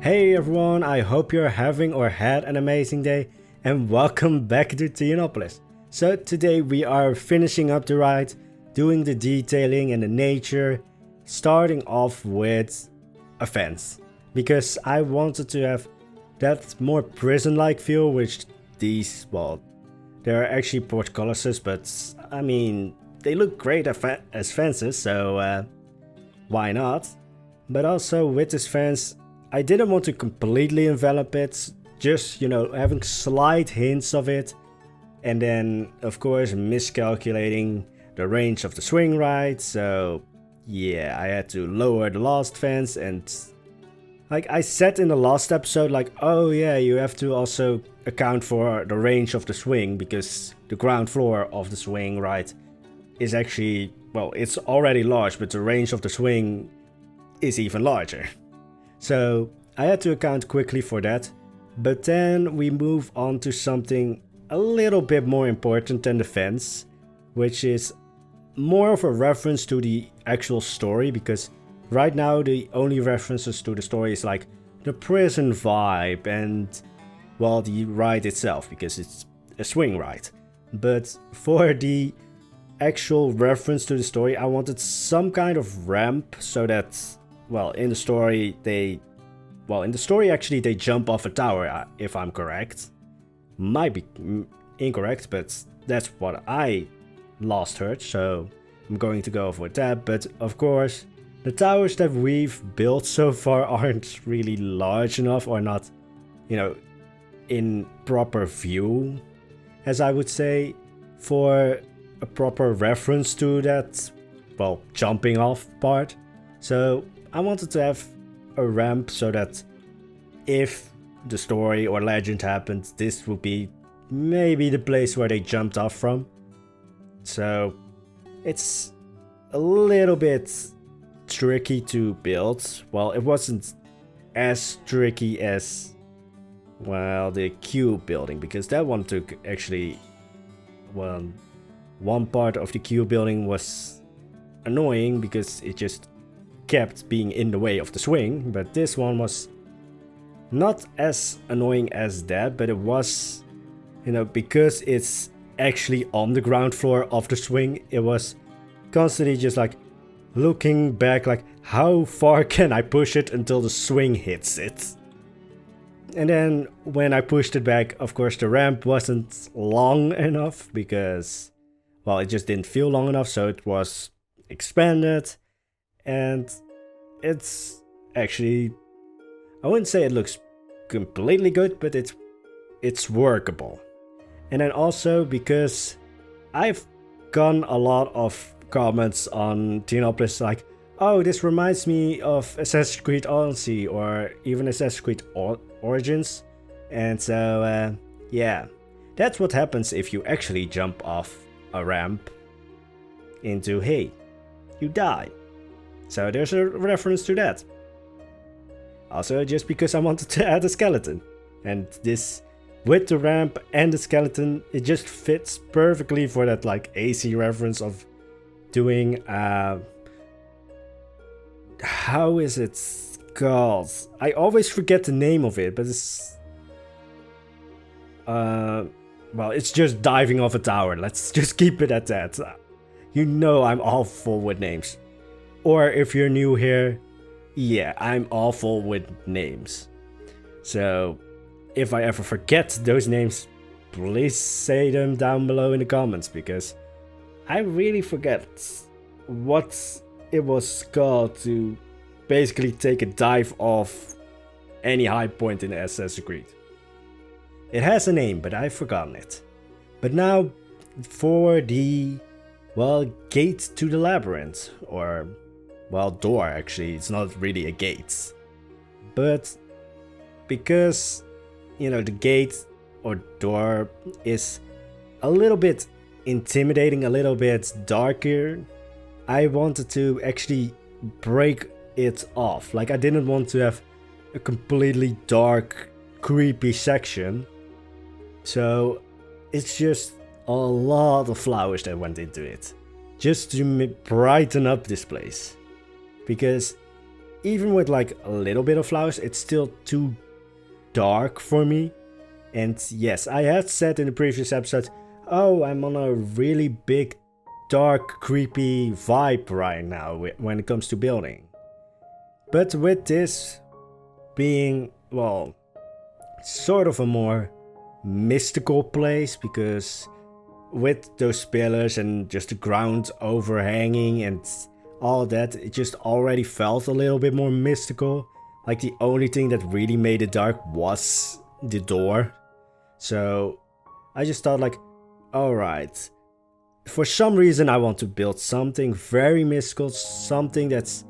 Hey everyone, I hope you're having or had an amazing day and welcome back to Theonopolis. So today we are finishing up the ride, doing the detailing and the nature, starting off with a fence. Because I wanted to have that more prison-like feel, which these, well, they're actually portcullises, but I mean, they look great as fences, so why not? But also with this fence, I didn't want to completely envelop it, just, having slight hints of it. And then, of course, miscalculating the range of the swing ride. So, yeah, I had to lower the last fence. And, like I said in the last episode, like, oh yeah, you have to also account for the range of the swing. Because the ground floor of the swing ride is actually, well, it's already large, but the range of the swing is even larger. So I had to account quickly for that, but then we move on to something a little bit more important than the fence, which is more of a reference to the actual story, because right now the only references to the story is like the prison vibe and, well, the ride itself, because it's a swing ride. But for the actual reference to the story, I wanted some kind of ramp so that, well, in the story actually they jump off a tower, if I'm correct. Might be incorrect, but that's what I last heard, so I'm going to go with that. But of course, the towers that we've built so far aren't really large enough, or not, in proper view, as I would say, for a proper reference to that, well, jumping off part. So I wanted to have a ramp so that if the story or legend happens, this would be maybe the place where they jumped off from. So it's a little bit tricky to build. Well, it wasn't as tricky as, well, the cube building, because that one took actually, well, one part of the cube building was annoying because it just kept being in the way of the swing. But this one was not as annoying as that, but it was, because it's actually on the ground floor of the swing, it was constantly just like looking back, like how far can I push it until the swing hits it. And then when I pushed it back, of course the ramp wasn't long enough, because, well, it just didn't feel long enough, so it was expanded. And it's actually, I wouldn't say it looks completely good, but it's workable. And then also because I've gotten a lot of comments on Theonopolis like, oh, this reminds me of Assassin's Creed Odyssey or even Assassin's Creed Origins. And so, yeah, that's what happens if you actually jump off a ramp into, hey, you die. So there's a reference to that. Also, just because I wanted to add a skeleton. And this, with the ramp and the skeleton, it just fits perfectly for that, like, AC reference of doing, how is it called? I always forget the name of it, but it's, well, it's just diving off a tower. Let's just keep it at that. I'm awful with names. Or if you're new here, yeah, I'm awful with names. So if I ever forget those names, please say them down below in the comments, because I really forget what it was called to basically take a dive off any high point in Assassin's Creed. It has a name, but I've forgotten it. But now for the, well, gate to the labyrinth, or, well, door actually, it's not really a gate. But because, the gate or door is a little bit intimidating, a little bit darker, I wanted to actually break it off. Like, I didn't want to have a completely dark, creepy section. So it's just a lot of flowers that went into it, just to brighten up this place. Because even with like a little bit of flowers, it's still too dark for me. And yes, I had said in the previous episode, oh, I'm on a really big, dark, creepy vibe right now when it comes to building. But with this being, well, sort of a more mystical place, because with those pillars and just the ground overhanging and all that, it just already felt a little bit more mystical. Like the only thing that really made it dark was the door. So I just thought like, alright, for some reason I want to build something very mystical, something that's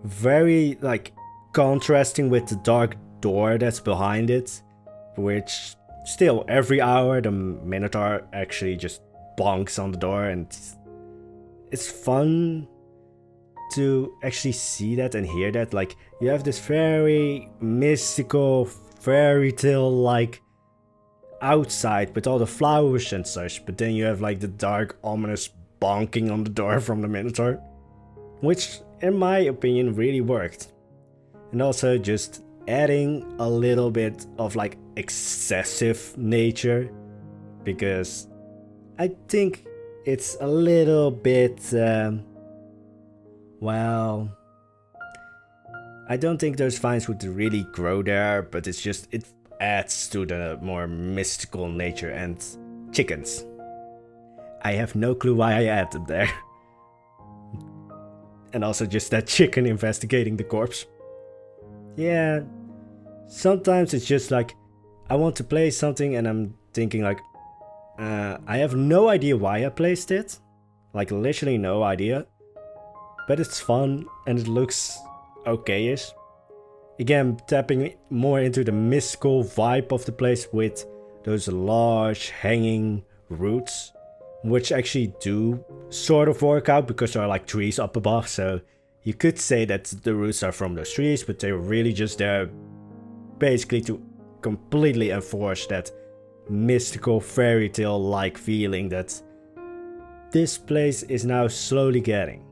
very like contrasting with the dark door that's behind it, which still every hour the Minotaur actually just bonks on the door, and it's fun to actually see that and hear that. Like you have this very mystical fairy tale like outside with all the flowers and such, but then you have like the dark ominous bonking on the door from the Minotaur, which in my opinion really worked. And also just adding a little bit of like excessive nature, because I think it's a little bit well, I don't think those vines would really grow there, but it's just, it adds to the more mystical nature. And chickens, I have no clue why I add them there. And also just that chicken investigating the corpse. Yeah, sometimes it's just like, I want to play something and I'm thinking like, I have no idea why I placed it. Like literally no idea. But it's fun and it looks okay-ish. Again, tapping more into the mystical vibe of the place with those large hanging roots, which actually do sort of work out because there are like trees up above. So you could say that the roots are from those trees, but they're really just there basically to completely enforce that mystical fairy tale like feeling that this place is now slowly getting.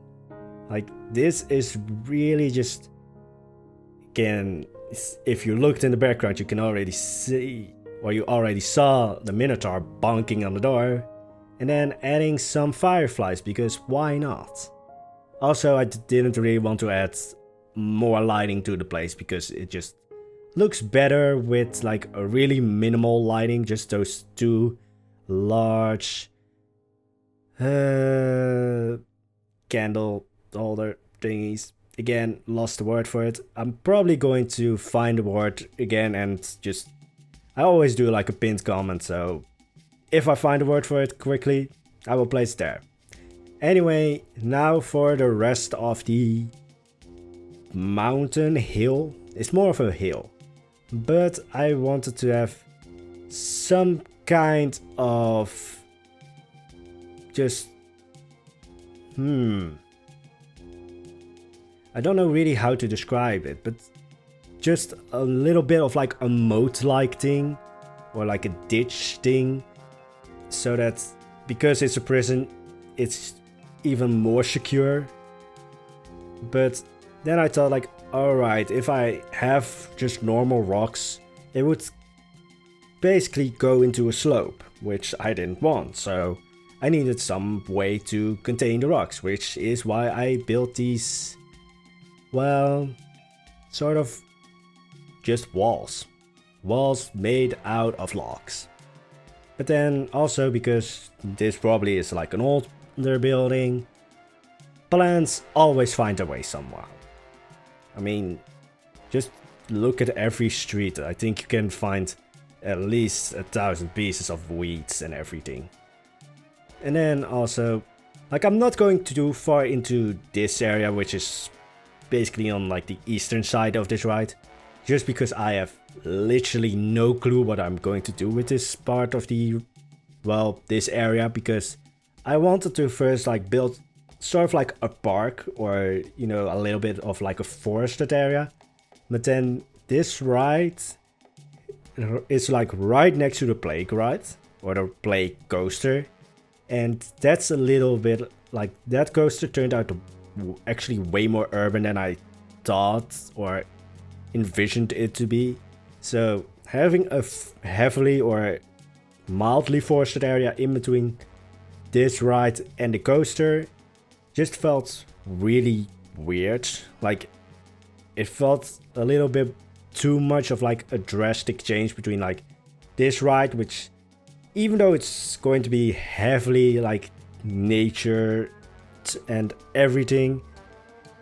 Like this is really just, again, if you looked in the background you can already see, or you already saw the Minotaur bonking on the door, and then adding some fireflies because why not? Also, I didn't really want to add more lighting to the place because it just looks better with like a really minimal lighting, just those two large candle holder thingies. Again, lost the word for it. I'm probably going to find the word again and just, I always do like a pinned comment, so if I find a word for it quickly, I will place it there. Anyway, now for the rest of the mountain hill. It's more of a hill, but I wanted to have some kind of just I don't know really how to describe it, but just a little bit of like a moat-like thing, or like a ditch thing, so that because it's a prison, it's even more secure. But then I thought like, alright, if I have just normal rocks, it would basically go into a slope, which I didn't want, so I needed some way to contain the rocks, which is why I built these, well, sort of just walls. Walls made out of logs. But then also because this probably is like an older building, plants always find their way somehow. I mean, just look at every street. I think you can find at least 1,000 pieces of weeds and everything. And then also, like, I'm not going too far into this area, which is basically on like the eastern side of this ride, just because I have literally no clue what I'm going to do with this part of the, well, this area, because I wanted to first like build sort of like a park, or, you know, a little bit of like a forested area. But then this ride is like right next to the plague ride, or the plague coaster. And that's a little bit like, that coaster turned out to actually way more urban than I thought or envisioned it to be. So having a heavily or mildly forested area in between this ride and the coaster just felt really weird. Like, it felt a little bit too much of like a drastic change between like this ride, which even though it's going to be heavily like nature and everything,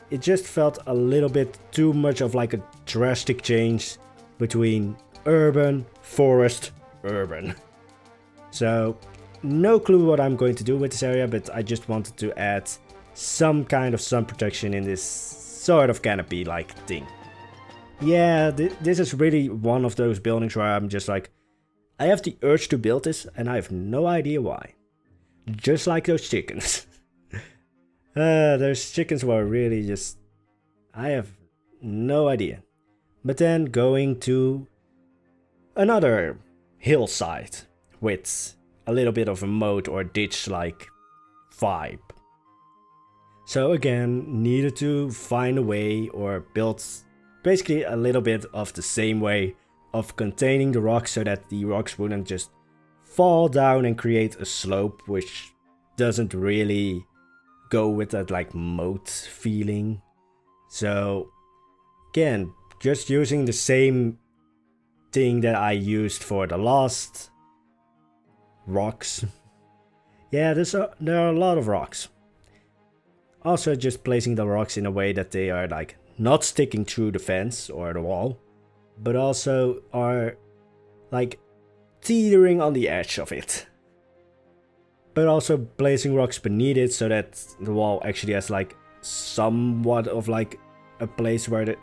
it just felt a little bit too much of like a drastic change between urban, forest, urban. So no clue what I'm going to do with this area, but I just wanted to add some kind of sun protection in this sort of canopy like thing. Yeah, this is really one of those buildings where I'm just like, I have the urge to build this and I have no idea why. Just like those chickens. Those chickens were really just, I have no idea. But then going to another hillside with a little bit of a moat or ditch like vibe. So again, needed to find a way or build basically a little bit of the same way of containing the rocks so that the rocks wouldn't just fall down and create a slope, which doesn't really go with that like moat feeling. So again, just using the same thing that I used for the last rocks. Yeah, there are a lot of rocks. Also just placing the rocks in a way that they are like not sticking through the fence or the wall, but also are like teetering on the edge of it. But also placing rocks beneath it so that the wall actually has like somewhat of like a place where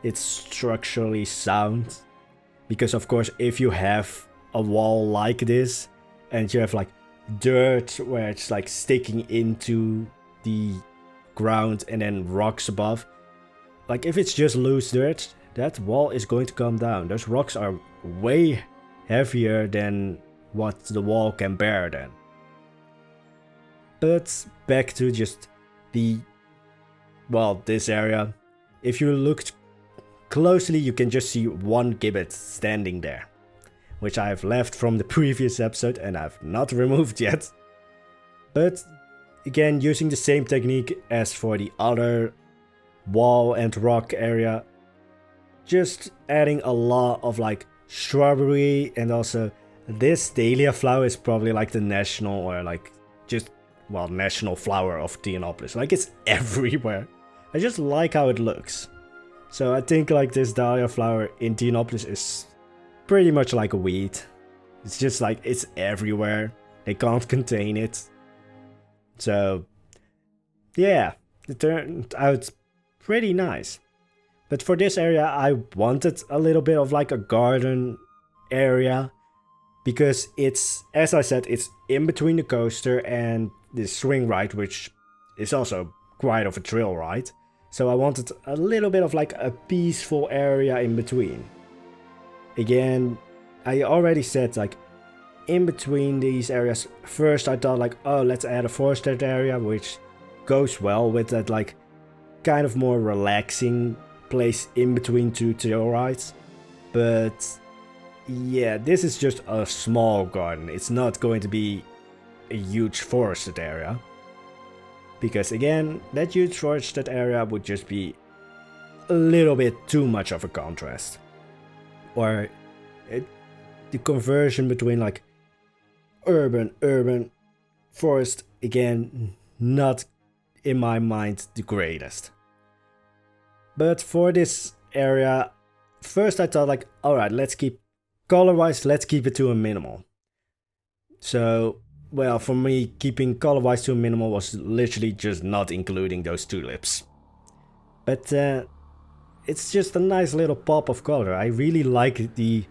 it's structurally sound. Because of course if you have a wall like this and you have like dirt where it's like sticking into the ground and then rocks above, like if it's just loose dirt, that wall is going to come down. Those rocks are way heavier than what the wall can bear then. But back to just this area. If you looked closely, you can just see one gibbet standing there, which I have left from the previous episode and I've not removed yet. But again, using the same technique as for the other wall and rock area, just adding a lot of like shrubbery, and also this dahlia flower is probably like the national or like just national flower of Theonopolis. Like it's everywhere. I just like how it looks. So I think like this dahlia flower in Theonopolis is pretty much like a weed. It's just like it's everywhere. They can't contain it. So yeah, it turned out pretty nice. But for this area I wanted a little bit of like a garden area, because it's, as I said, it's in between the coaster and the swing ride, which is also quite of a thrill ride. So I wanted a little bit of like a peaceful area in between. Again, I already said like in between these areas, first I thought like, oh, let's add a forested area, which goes well with that like kind of more relaxing place in between two thrill rides. But yeah, this is just a small garden. It's not going to be a huge forested area. Because again, that huge forested area would just be a little bit too much of a contrast. Or the conversion between like urban, forest, again, not in my mind the greatest. But for this area, first I thought like, alright, let's keep, color-wise, let's keep it to a minimal. So, well, for me, keeping color-wise to a minimal was literally just not including those tulips. But it's just a nice little pop of color. I really like the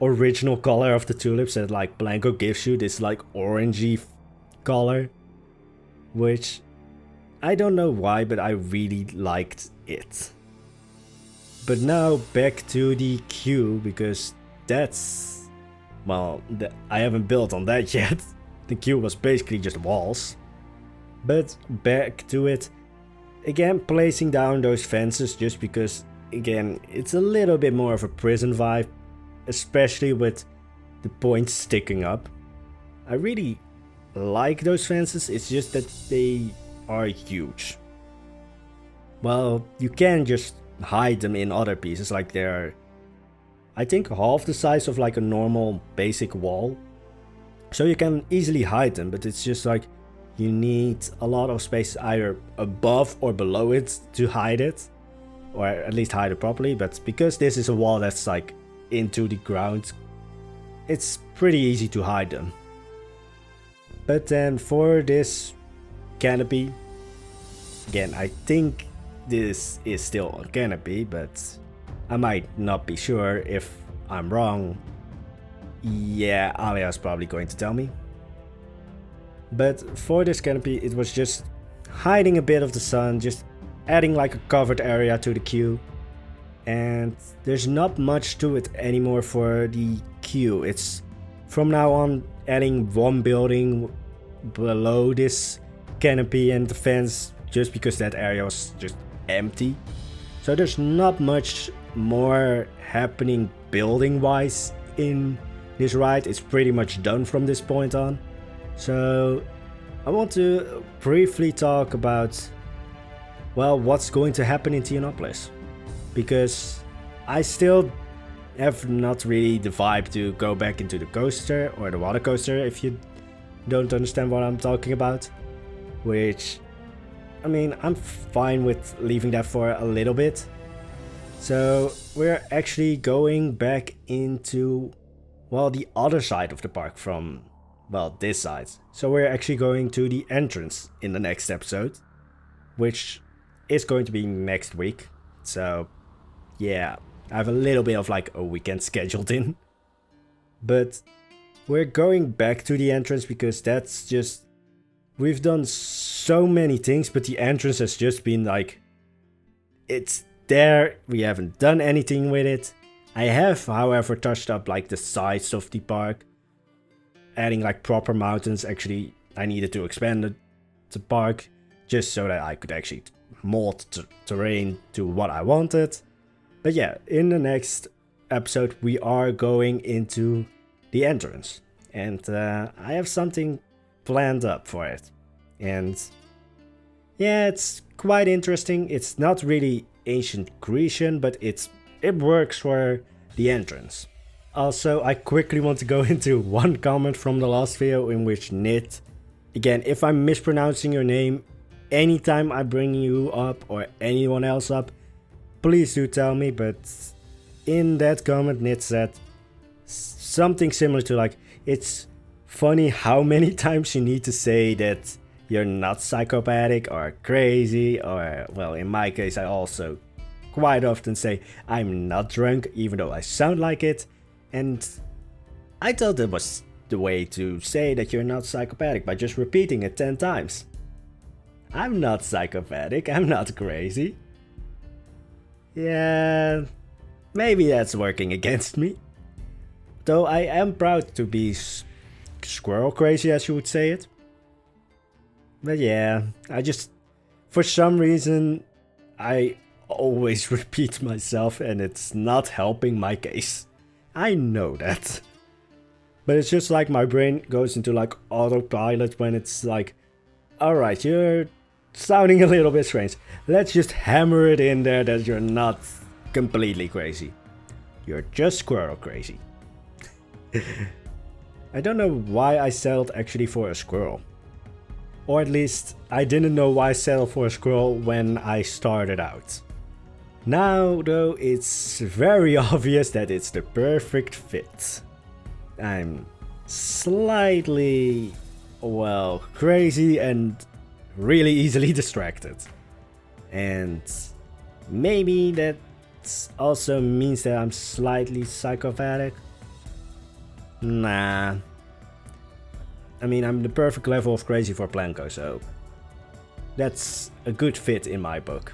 original color of the tulips that like Blanco gives you, this like orangey color. Which, I don't know why, but I really liked it. But now back to the queue, because that's, well, I haven't built on that yet. The queue was basically just walls. But back to it, Again, placing down those fences just because, again, it's a little bit more of a prison vibe, especially with the points sticking up. I really like those fences, it's just that they are huge. Well, you can just hide them in other pieces, like they're, I think, half the size of like a normal basic wall. So you can easily hide them, but it's just like you need a lot of space either above or below it to hide it, or at least hide it properly. But because this is a wall that's like into the ground, it's pretty easy to hide them. But then for this canopy, again, I think this is still a canopy, but I might not be sure. If I'm wrong, yeah, Alia's probably going to tell me. But for this canopy, it was just hiding a bit of the sun, just adding like a covered area to the queue. And there's not much to it anymore for the queue. It's from now on adding one building below this canopy and the fence, just because that area was just empty. So there's not much more happening building wise in this ride. It's pretty much done from this point on. So I want to briefly talk about, well, what's going to happen in Theonopolis, because I still have not really the vibe to go back into the coaster or the water coaster, if you don't understand what I'm talking about. Which, I mean, I'm fine with leaving that for a little bit. So we're actually going back into, well, the other side of the park from, well, this side. So we're actually going to the entrance in the next episode, which is going to be next week. So yeah, I have a little bit of like a weekend scheduled in. But we're going back to the entrance because that's just, we've done so many things, but the entrance has just been like, it's there, we haven't done anything with it. I have, however, touched up like the sides of the park, adding like proper mountains. Actually, I needed to expand the park just so that I could actually mold terrain to what I wanted. But yeah, in the next episode we are going into the entrance, and I have something planned up for it. And yeah, it's quite interesting. It's not really ancient Grecian, but it works for the entrance. Also, I quickly want to go into one comment from the last video in which Nit, again, if I'm mispronouncing your name, anytime I bring you up or anyone else up, please do tell me. But in that comment, Nit said something similar to like, it's funny how many times you need to say that you're not psychopathic or crazy, or, well, in my case, I also quite often say I'm not drunk, even though I sound like it. And I thought that was the way to say that you're not psychopathic, by just repeating it 10 times. I'm not psychopathic, I'm not crazy. Yeah, maybe that's working against me. Though I am proud to be squirrel crazy, as you would say it. But yeah, I just, for some reason, I always repeat myself and it's not helping my case. I know that. But it's just like my brain goes into like autopilot when it's like, alright, you're sounding a little bit strange. Let's just hammer it in there that you're not completely crazy. You're just squirrel crazy. I don't know why I settled actually for a squirrel. Or at least, I didn't know why I settled for a squirrel when I started out. Now, though, it's very obvious that it's the perfect fit. I'm slightly, well, crazy and really easily distracted. And maybe that also means that I'm slightly psychopathic. Nah. I mean, I'm the perfect level of crazy for Planko, so that's a good fit in my book.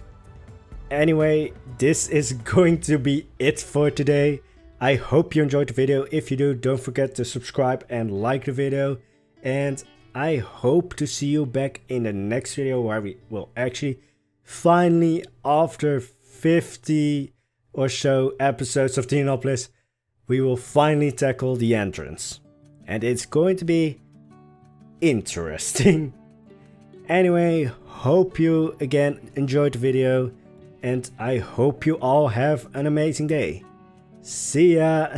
Anyway, this is going to be it for today. I hope you enjoyed the video. If you do, don't forget to subscribe and like the video. And I hope to see you back in the next video where we will actually finally, after 50 or so episodes of Theonopolis, we will finally tackle the entrance. And it's going to be interesting. Anyway, hope you again enjoyed the video, and I hope you all have an amazing day. See ya!